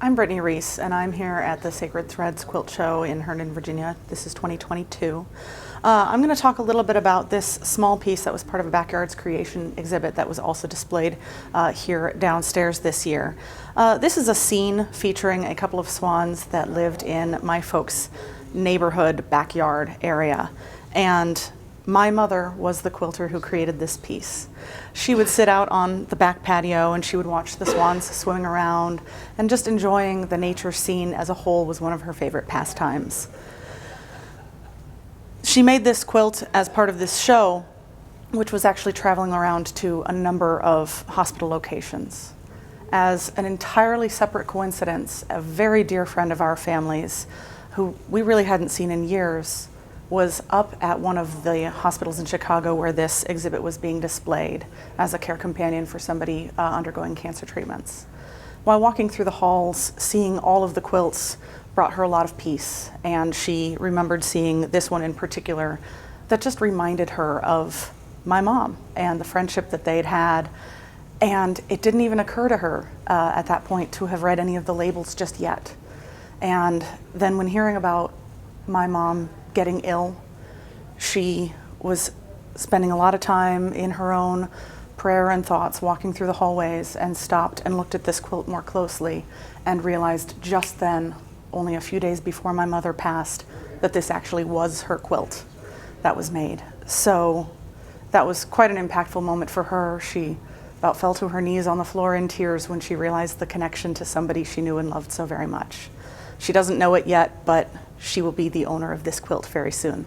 I'm Brittany Rees, and I'm here at the Sacred Threads Quilt Show in Herndon, Virginia. This is 2022. I'm going to talk a little bit about this small piece that was part of a Backyards Creation exhibit that was also displayed here downstairs this year. This is a scene featuring a couple of swans that lived in my folks' neighborhood backyard area. And my mother was the quilter who created this piece. She would sit out on the back patio and she would watch the swans swimming around, and just enjoying the nature scene as a whole was one of her favorite pastimes. She made this quilt as part of this show, which was actually traveling around to a number of hospital locations. As an entirely separate coincidence, a very dear friend of our family's, who we really hadn't seen in years, was up at one of the hospitals in Chicago where this exhibit was being displayed as a care companion for somebody undergoing cancer treatments. While walking through the halls, seeing all of the quilts brought her a lot of peace, and she remembered seeing this one in particular that just reminded her of my mom and the friendship that they'd had. And it didn't even occur to her at that point to have read any of the labels just yet. And then when hearing about my mom getting ill, she was spending a lot of time in her own prayer and thoughts, walking through the hallways, and stopped and looked at this quilt more closely and realized just then, only a few days before my mother passed, that this actually was her quilt that was made. So that was quite an impactful moment for her. She about fell to her knees on the floor in tears when she realized the connection to somebody she knew and loved so very much. She doesn't know it yet, but she will be the owner of this quilt very soon.